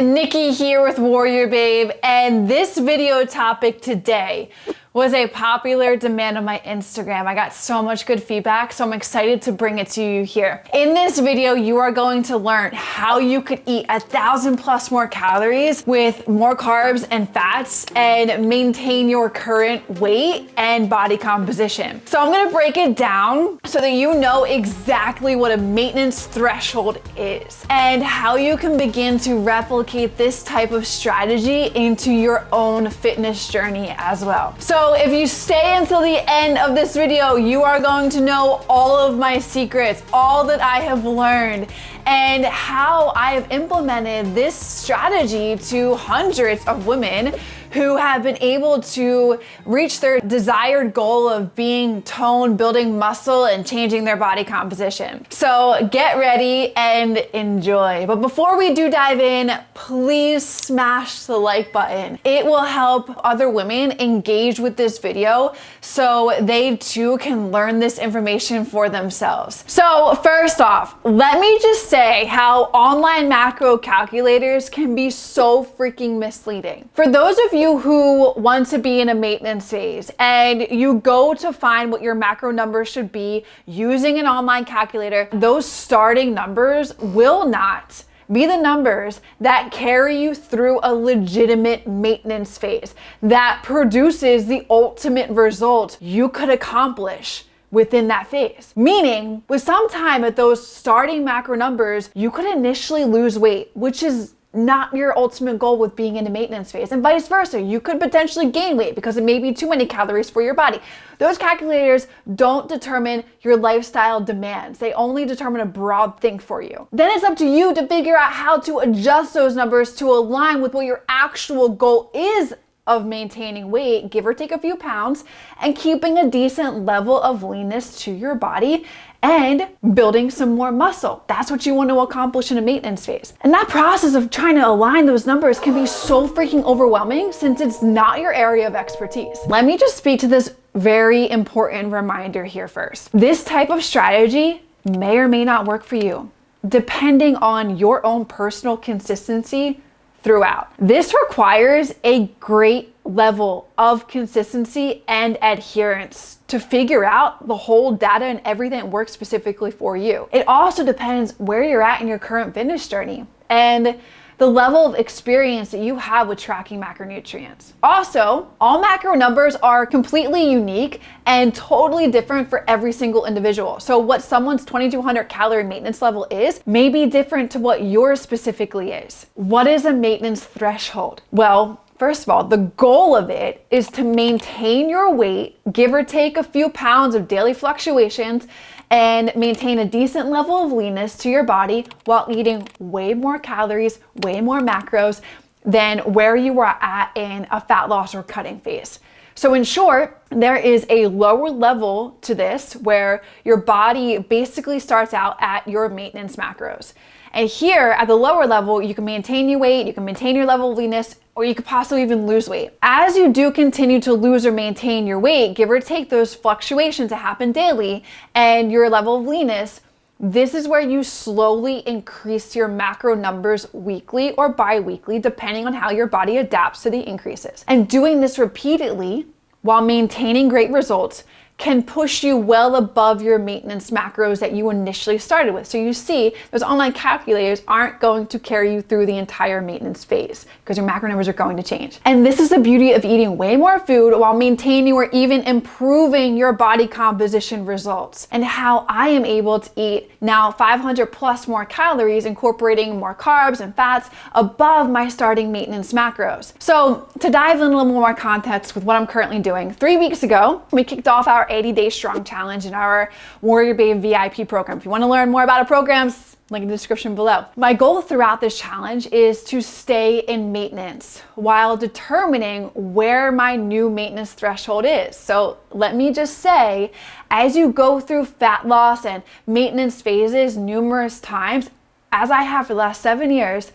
Nikki here with WarriorBabe, and this video topic today was a popular demand on my Instagram. I got so much good feedback, so I'm excited to bring it to you here. In this video, you are going to learn how you could eat 1,000 plus more calories with more carbs and fats and maintain your current weight and body composition. So I'm gonna break it down so that you know exactly what a maintenance threshold is and how you can begin to replicate this type of strategy into your own fitness journey as well. So if you stay until the end of this video, you are going to know all of my secrets, all that I have learned, and how I have implemented this strategy to hundreds of women who have been able to reach their desired goal of being toned, building muscle, and changing their body composition. So get ready and enjoy. But before we do dive in, please smash the like button. It will help other women engage with this video so they too can learn this information for themselves. So first off, let me just say how online macro calculators can be so freaking misleading. For those of you who want to be in a maintenance phase and you go to find what your macro numbers should be using an online calculator, those starting numbers will not be the numbers that carry you through a legitimate maintenance phase that produces the ultimate result you could accomplish within that phase. Meaning, with some time at those starting macro numbers, you could initially lose weight, which is not your ultimate goal with being in a maintenance phase, and vice versa. You could potentially gain weight because it may be too many calories for your body. Those calculators don't determine your lifestyle demands. They only determine a broad thing for you. Then it's up to you to figure out how to adjust those numbers to align with what your actual goal is of maintaining weight, give or take a few pounds, and keeping a decent level of leanness to your body and building some more muscle. That's what you want to accomplish in a maintenance phase. And that process of trying to align those numbers can be so freaking overwhelming since it's not your area of expertise. Let me just speak to this very important reminder here first. This type of strategy may or may not work for you, depending on your own personal consistency throughout. This requires a great level of consistency and adherence to figure out the whole data and everything that works specifically for you. It also depends where you're at in your current fitness journey and the level of experience that you have with tracking macronutrients. Also, all macro numbers are completely unique and totally different for every single individual. So what someone's 2,200 calorie maintenance level is may be different to what yours specifically is. What is a maintenance threshold? Well, first of all, the goal of it is to maintain your weight, give or take a few pounds of daily fluctuations, and maintain a decent level of leanness to your body while eating way more calories, way more macros than where you were at in a fat loss or cutting phase. So in short, there is a lower level to this where your body basically starts out at your maintenance macros. And here at the lower level, you can maintain your weight, you can maintain your level of leanness, or you could possibly even lose weight. As you do continue to lose or maintain your weight, give or take those fluctuations that happen daily and your level of leanness, this is where you slowly increase your macro numbers weekly or bi-weekly, depending on how your body adapts to the increases. And doing this repeatedly while maintaining great results can push you well above your maintenance macros that you initially started with. So you see, those online calculators aren't going to carry you through the entire maintenance phase because your macro numbers are going to change. And this is the beauty of eating way more food while maintaining or even improving your body composition results, and how I am able to eat now 500 plus more calories, incorporating more carbs and fats above my starting maintenance macros. So to dive in a little more context with what I'm currently doing, 3 weeks ago, we kicked off our 80-day strong challenge in our WarriorBabe VIP program. If you want to learn more about our programs, link in the description below. My goal throughout this challenge is to stay in maintenance while determining where my new maintenance threshold is. So let me just say, as you go through fat loss and maintenance phases numerous times, as I have for the last 7 years,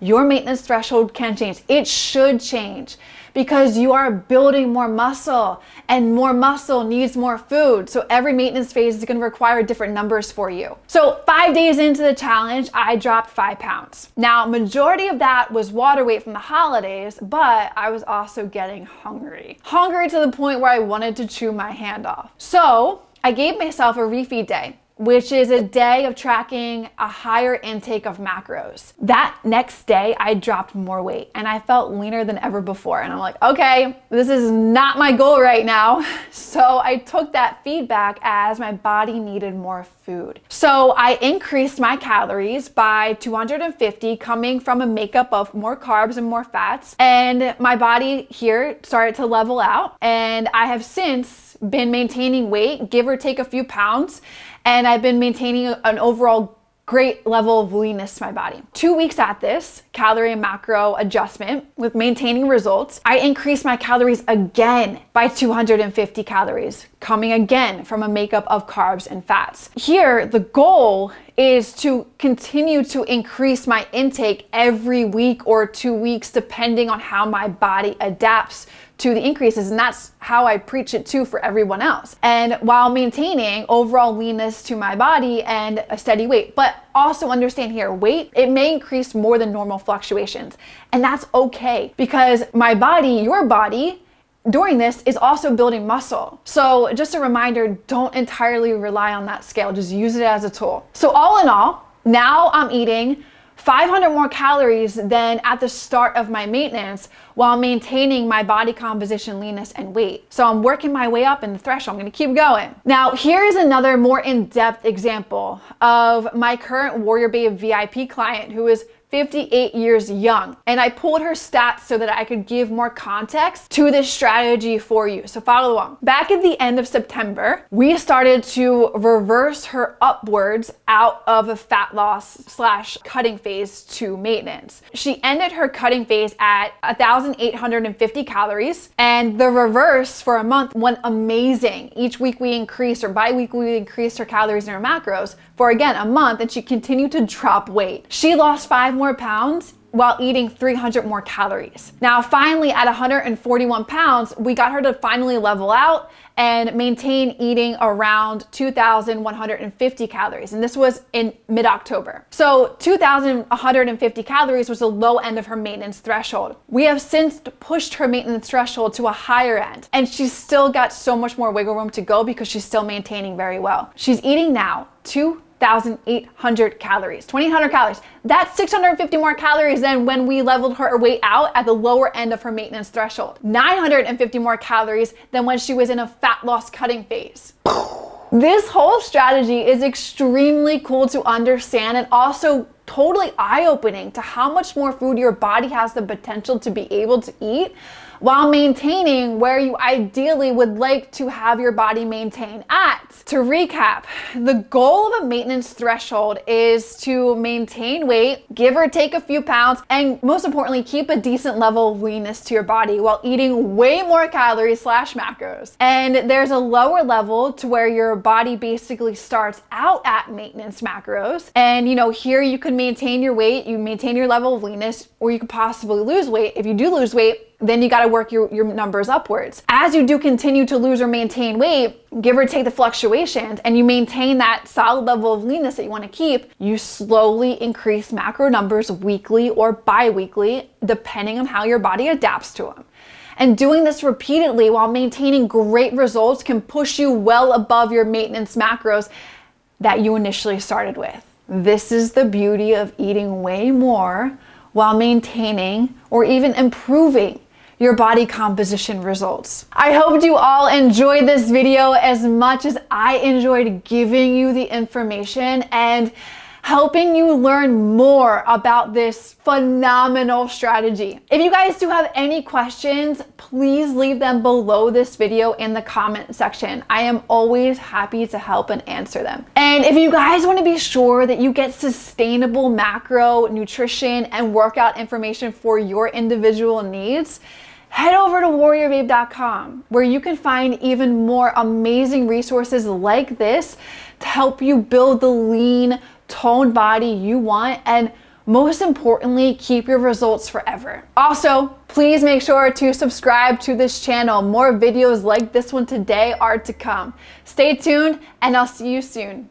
your maintenance threshold can change. It should change because you are building more muscle, and more muscle needs more food. So every maintenance phase is going to require different numbers for you. So 5 days into the challenge, I dropped 5 pounds. Now, majority of that was water weight from the holidays, but I was also getting hungry. Hungry to the point where I wanted to chew my hand off. So I gave myself a refeed day, which is a day of tracking a higher intake of macros. That next day, I dropped more weight and I felt leaner than ever before. And I'm like, okay, this is not my goal right now. So I took that feedback as my body needed more food. So I increased my calories by 250, coming from a makeup of more carbs and more fats. And my body here started to level out. And I have since been maintaining weight, give or take a few pounds. And I've been maintaining an overall great level of leanness to my body. 2 weeks at this calorie and macro adjustment with maintaining results, I increased my calories again by 250 calories, coming again from a makeup of carbs and fats. Here, the goal is to continue to increase my intake every week or 2 weeks, depending on how my body adapts to the increases. And that's how I preach it too for everyone else. And while maintaining overall leanness to my body and a steady weight, but also understand here, weight, it may increase more than normal fluctuations. And that's okay because my body, your body, during this is also building muscle. So just a reminder, don't entirely rely on that scale. Just use it as a tool. So all in all, now I'm eating 500 more calories than at the start of my maintenance while maintaining my body composition, leanness, and weight. So I'm working my way up in the threshold. I'm gonna keep going. Now, here's another more in-depth example of my current WarriorBabe VIP client who is 58 years young. And I pulled her stats so that I could give more context to this strategy for you. So follow along. Back at the end of September, we started to reverse her upwards out of a fat loss / cutting phase to maintenance. She ended her cutting phase at 1,850 calories, and the reverse for a month went amazing. Each week we increased, or bi-weekly we increased her calories and her macros for again a month, and she continued to drop weight. She lost 5 more pounds while eating 300 more calories. Now, finally at 141 pounds, we got her to finally level out and maintain eating around 2,150 calories. And this was in mid-October. So 2,150 calories was the low end of her maintenance threshold. We have since pushed her maintenance threshold to a higher end, and she's still got so much more wiggle room to go because she's still maintaining very well. She's eating now 2,800 calories, 2,800 calories. That's 650 more calories than when we leveled her weight out at the lower end of her maintenance threshold. 950 more calories than when she was in a fat loss cutting phase. This whole strategy is extremely cool to understand and also totally eye-opening to how much more food your body has the potential to be able to eat while maintaining where you ideally would like to have your body maintain at. To recap, the goal of a maintenance threshold is to maintain weight, give or take a few pounds, and most importantly, keep a decent level of leanness to your body while eating way more calories / macros. And there's a lower level to where your body basically starts out at maintenance macros. And here you can maintain your weight, you maintain your level of leanness, or you could possibly lose weight. If you do lose weight, then you got to work your numbers upwards. As you do continue to lose or maintain weight, give or take the fluctuations, and you maintain that solid level of leanness that you want to keep, you slowly increase macro numbers weekly or bi-weekly, depending on how your body adapts to them. And doing this repeatedly while maintaining great results can push you well above your maintenance macros that you initially started with. This is the beauty of eating way more while maintaining or even improving your body composition results. I hope you all enjoyed this video as much as I enjoyed giving you the information and helping you learn more about this phenomenal strategy. If you guys do have any questions, please leave them below this video in the comment section. I am always happy to help and answer them. And if you guys want to be sure that you get sustainable macro, nutrition, and workout information for your individual needs, head over to WarriorBabe.com, where you can find even more amazing resources like this to help you build the lean, toned body you want, and Most importantly, keep your results forever. Also, please make sure to subscribe to this channel. More videos like this one today are to come. Stay tuned, and I'll see you soon.